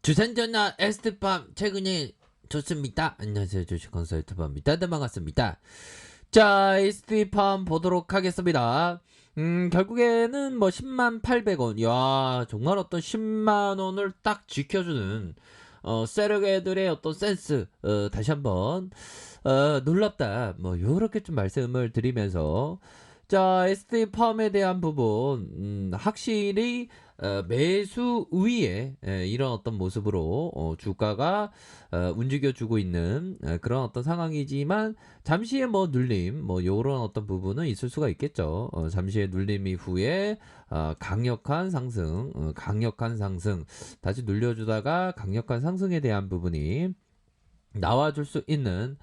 주산전화 에스테팜 최근에 좋습니다. 안녕하세요, 주식 컨설트밤입니다. 네, 반갑습니다. 자, 에스테팜 보도록 하겠습니다. 결국에는 뭐 10만 800원. 야, 정말 어떤 10만 원을 딱 지켜주는 세력애들의 어떤 센스, 다시 한번 놀랍다. 뭐 요렇게 좀 말씀을 드리면서, 자, ST팜에 대한 부분, 확실히 매수 우위에 이런 어떤 모습으로 주가가 움직여주고 있는 그런 어떤 상황이지만, 잠시의 뭐 눌림, 뭐 요런 어떤 부분은 있을 수가 있겠죠. 잠시의 눌림 이후에 강력한 상승, 강력한 상승, 다시 눌려주다가 강력한 상승에 대한 부분이 나와줄 수 있는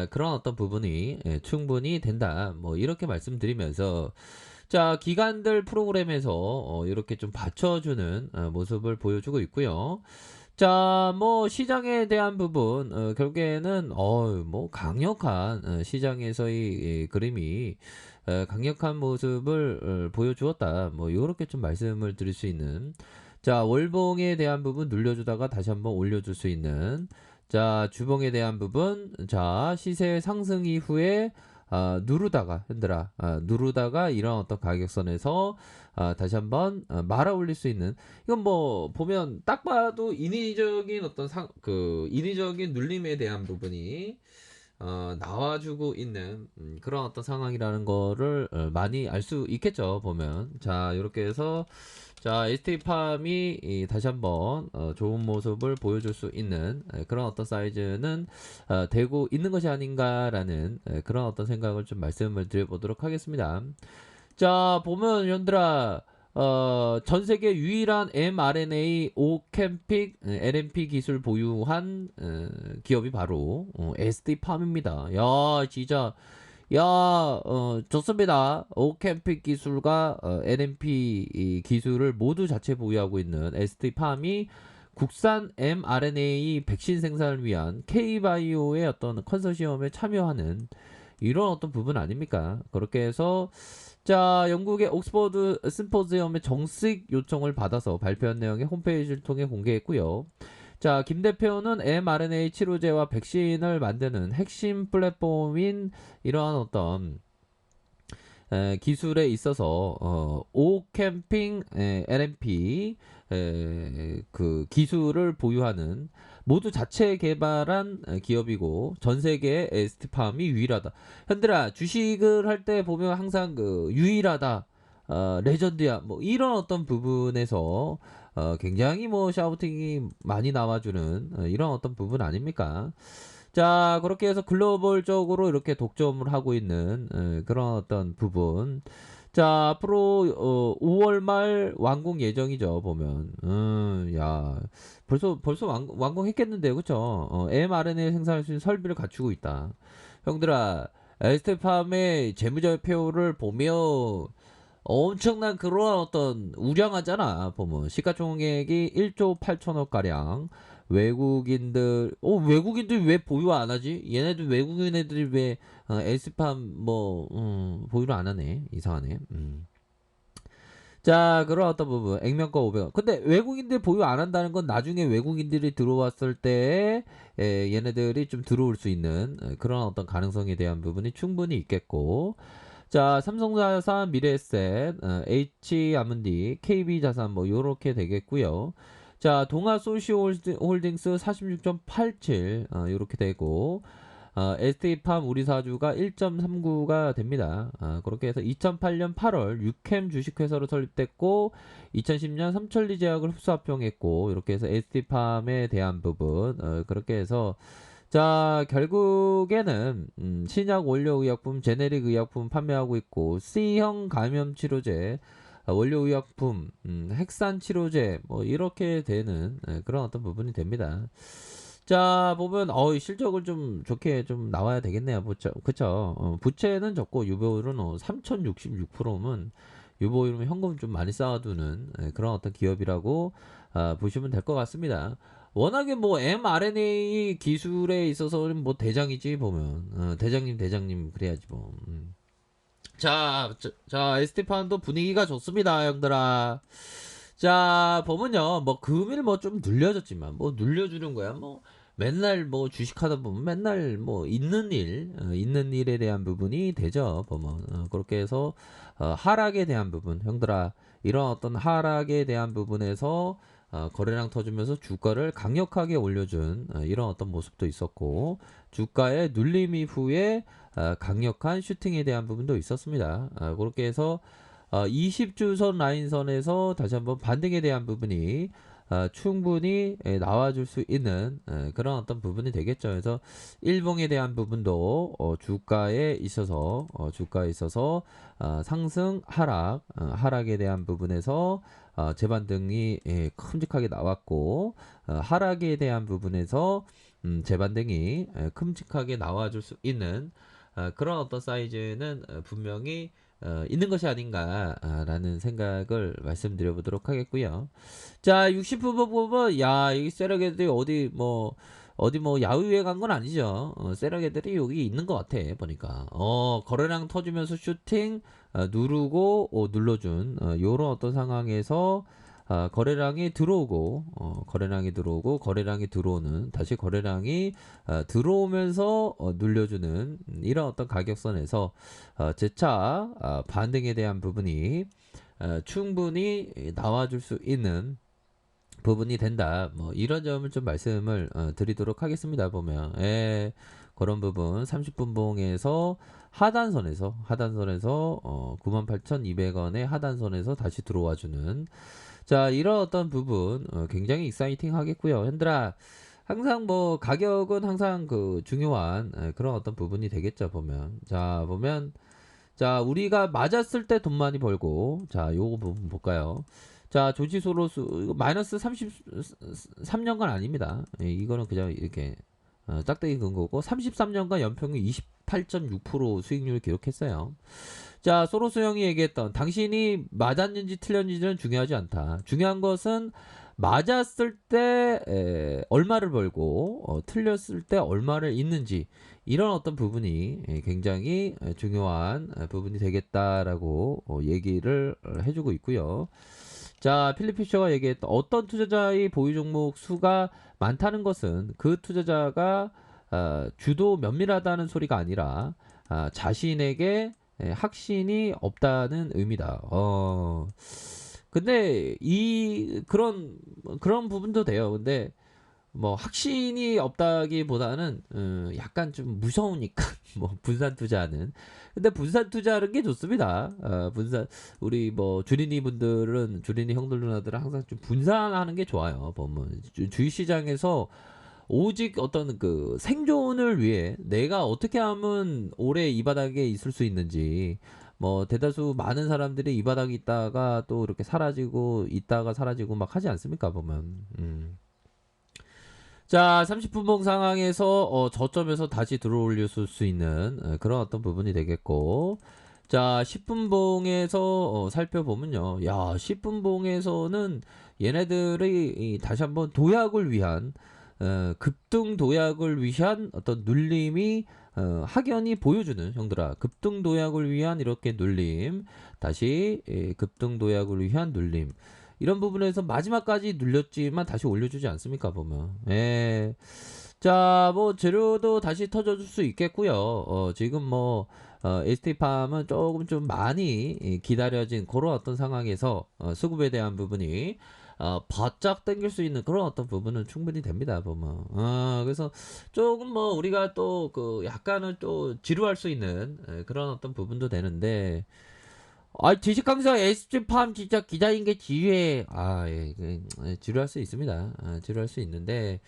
그런 어떤 부분이 충분히 된다. 뭐 이렇게 말씀드리면서, 자, 기관들 프로그램에서 이렇게 좀 받쳐주는 모습을 보여주고 있고요. 자, 뭐 시장에 대한 부분, 결국에는 뭐 강력한 시장에서의 그림이 강력한 모습을 보여주었다. 뭐 요렇게 좀 말씀을 드릴 수 있는, 자, 월봉에 대한 부분 눌려주다가 다시 한번 올려줄 수 있는, 자, 주봉에 대한 부분, 자, 시세 상승 이후에 누르다가 흔들어 누르다가 이런 어떤 가격선에서 다시 한번 말아 올릴 수 있는, 이건 뭐 보면 딱 봐도 인위적인 어떤 인위적인 눌림에 대한 부분이 나와주고 있는 그런 어떤 상황이라는 거를 많이 알 수 있겠죠, 보면. 자, 이렇게 해서, 자, ST팜이 다시 한번 좋은 모습을 보여줄 수 있는 그런 어떤 사이즈는 되고 있는 것이 아닌가라는 그런 어떤 생각을 좀 말씀을 드려보도록 하겠습니다. 자, 보면 현들아, 전 세계 유일한 mRNA 5캠픽 LNP 기술 보유한 기업이 바로 ST팜입니다. 야, 진짜, 야, 좋습니다. 5캠픽 기술과 LNP 이 기술을 모두 자체 보유하고 있는 ST팜이 국산 mRNA 백신 생산을 위한 K바이오의 어떤 컨소시엄에 참여하는 이런 어떤 부분 아닙니까? 그렇게 해서, 자, 영국의 옥스퍼드 심포지엄의 정식 요청을 받아서 발표한 내용의 홈페이지를 통해 공개했고요. 자, 김 대표는 mRNA 치료제와 백신을 만드는 핵심 플랫폼인 이러한 어떤 기술에 있어서 오캠핑 LNP 그 기술을 보유하는 모두 자체 개발한 기업이고 전 세계의 에스티팜이 유일하다. 현들아, 주식을 할 때 보면 항상 그 유일하다, 레전드야, 뭐 이런 어떤 부분에서 굉장히 뭐 샤우팅이 많이 나와주는 이런 어떤 부분 아닙니까? 자, 그렇게 해서 글로벌적으로 이렇게 독점을 하고 있는 그런 어떤 부분. 자, 앞으로 5월 말 완공 예정이죠, 보면. 야, 벌써 완공했겠는데요, 그쵸? mRNA 생산할 수 있는 설비를 갖추고 있다. 형들아, 에스테팜의 재무제표를 보면 엄청난 그런 어떤 우량하잖아. 보면 시가총액이 1조 8천억 가량. 외국인들 왜 보유 안 하지? 얘네들 외국인 애들이 왜 에스팜 뭐 보유를 안 하네. 이상하네. 자, 그런 어떤 부분 액면가 500원. 근데 외국인들 보유 안 한다는 건 나중에 외국인들이 들어왔을 때 얘네들이 좀 들어올 수 있는 그런 어떤 가능성에 대한 부분이 충분히 있겠고, 자, 삼성자산, 미래에셋, H아문디, KB자산 뭐 요렇게 되겠고요. 자, 동아소시홀딩스 46.87 요렇게 되고, ST팜 우리사주가 1.39가 됩니다. 그렇게 해서 2008년 8월 6캠 주식회사로 설립됐고 2010년 삼천리 제약을 흡수합병했고, 이렇게 해서 ST팜에 대한 부분 그렇게 해서, 자, 결국에는 신약 원료의약품, 제네릭 의약품 판매하고 있고, C형 감염 치료제, 원료의약품, 핵산 치료제, 뭐 이렇게 되는 그런 어떤 부분이 됩니다. 자, 보면 실적을 좀 좋게 좀 나와야 되겠네요. 그쵸? 부채는 적고 유보율은 3066%면 유보율은 현금 좀 많이 쌓아두는 그런 어떤 기업이라고 보시면 될 것 같습니다. 워낙에 뭐 mRNA 기술에 있어서는 뭐 대장이지, 보면. 대장님 그래야지 뭐. 자, ST판도 분위기가 좋습니다, 형들아. 자, 보면요. 뭐 금일 뭐 좀 눌려졌지만 뭐 눌려주는 거야. 뭐 맨날 뭐 주식하다 보면 맨날 뭐 있는 일에 대한 부분이 되죠. 보면 그렇게 해서 하락에 대한 부분, 형들아, 이런 어떤 하락에 대한 부분에서 거래량 터지면서 주가를 강력하게 올려준 이런 어떤 모습도 있었고, 주가의 눌림 이후에 강력한 슈팅에 대한 부분도 있었습니다. 그렇게 해서 20주선 라인선에서 다시 한번 반등에 대한 부분이 충분히 나와줄 수 있는 그런 어떤 부분이 되겠죠. 그래서 일봉에 대한 부분도 주가에 있어서 상승 하락에 대한 부분에서 재반등이 큼직하게 나왔고, 하락에 대한 부분에서 재반등이 큼직하게 나와줄 수 있는 그런 어떤 사이즈는 분명히 있는 것이 아닌가라는 생각을 말씀드려 보도록 하겠고요. 자, 60분 보면 야, 이 세력애들이 어디 뭐 야유회 간 건 아니죠. 세력애들이 여기 있는 것 같아 보니까. 거래량 터지면서 슈팅 누르고 눌러준 요런 어떤 상황에서 거래량이 들어오는 다시 거래량이 들어오면서 눌려주는 이런 어떤 가격선에서 재차 반등에 대한 부분이 충분히 나와줄 수 있는 부분이 된다. 뭐 이런 점을 좀 말씀을 드리도록 하겠습니다. 보면 그런 부분 30분 봉에서 하단선에서 98,200원의 하단선에서 다시 들어와주는, 자, 이런 어떤 부분 굉장히 익사이팅 하겠고요. 현들아, 항상 뭐 가격은 항상 그 중요한 그런 어떤 부분이 되겠죠. 자, 우리가 맞았을 때 돈 많이 벌고, 자, 요거 부분 볼까요? 자, 조지소로스 이거 마이너스 33년간 아닙니다. 이거는 그냥 이렇게 짝대기 근 거고, 33년간 연평균 28.6% 수익률을 기록했어요. 자, 소로스 형이 얘기했던 당신이 맞았는지 틀렸는지는 중요하지 않다. 중요한 것은 맞았을 때 얼마를 벌고 틀렸을 때 얼마를 잃는지, 이런 어떤 부분이 굉장히 중요한 부분이 되겠다라고 얘기를 해주고 있고요. 자, 필립 피셔가 얘기했던 어떤 투자자의 보유 종목 수가 많다는 것은 그 투자자가 주도 면밀하다는 소리가 아니라 자신에게 확신이 없다는 의미다. 근데 그런 부분도 돼요. 근데 뭐 확신이 없다기보다는 약간 좀 무서우니까 뭐 분산 투자하는. 근데 분산 투자하는 게 좋습니다. 우리 뭐 주린이 형들 누나들은 항상 좀 분산하는 게 좋아요. 보면 주식 시장에서 오직 어떤 그 생존을 위해 내가 어떻게 하면 오래 이 바닥에 있을 수 있는지, 뭐 대다수 많은 사람들이 이 바닥에 있다가 또 이렇게 사라지고 막 하지 않습니까? 보면. 자, 30분 봉 상황에서 저점에서 다시 들어올릴 수 있는 그런 어떤 부분이 되겠고, 자, 10분 봉에서 살펴보면요. 야, 10분 봉에서는 얘네들이 다시 한번 급등 도약을 위한 어떤 눌림이 확연히 보여주는, 형들아, 급등 도약을 위한 이렇게 눌림, 다시 급등 도약을 위한 눌림, 이런 부분에서 마지막까지 눌렸지만 다시 올려주지 않습니까? 보면. 자, 뭐 재료도 다시 터져줄 수 있겠고요. 지금 뭐 ST팜은 조금 좀 많이 기다려진 그런 어떤 상황에서 수급에 대한 부분이 바짝 당길 수 있는 그런 어떤 부분은 충분히 됩니다. 보면. 그래서 조금 뭐 우리가 또 그 약간은 또 지루할 수 있는 그런 어떤 부분도 되는데, 지식 강사 SG팜 진짜 기자인 게 지휘해. 지루할 수 있습니다. 지루할 수 있는데,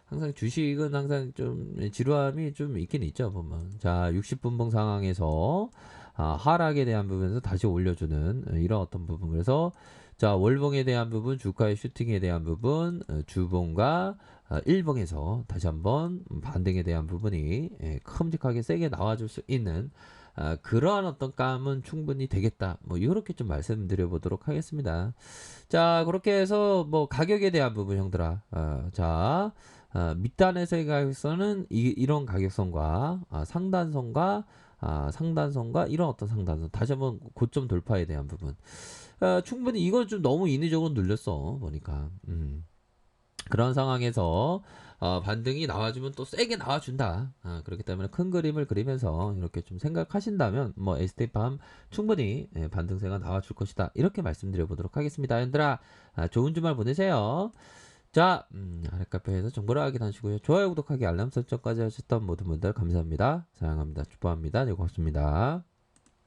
항상 주식은 항상 좀 지루함이 좀 있긴 있죠, 보면. 자, 60분봉 상황에서 하락에 대한 부분에서 다시 올려주는 이런 어떤 부분. 그래서 자, 월봉에 대한 부분, 주가의 슈팅에 대한 부분, 주봉과 일봉에서 다시 한번 반등에 대한 부분이 큼직하게 세게 나와줄 수 있는 그러한 어떤 감은 충분히 되겠다. 뭐 이렇게 좀 말씀드려 보도록 하겠습니다. 자, 그렇게 해서 뭐 가격에 대한 부분, 형들아. 밑단에서의 가격선은 이런 가격선과 상단선과 이런 어떤 상단선, 다시 한번 고점 돌파에 대한 부분. 충분히 이거 좀 너무 인위적으로 눌렸어 보니까. 그런 상황에서 반등이 나와주면 또 세게 나와준다. 그렇기 때문에 큰 그림을 그리면서 이렇게 좀 생각하신다면 뭐 ST팜 충분히 반등세가 나와줄 것이다. 이렇게 말씀드려 보도록 하겠습니다. 얘들아, 좋은 주말 보내세요. 자, 아랫카페에서 정보를 확인하시고요. 좋아요, 구독하기, 알람 설정까지 하셨던 모든 분들 감사합니다. 사랑합니다. 축복합니다. 네, 고맙습니다.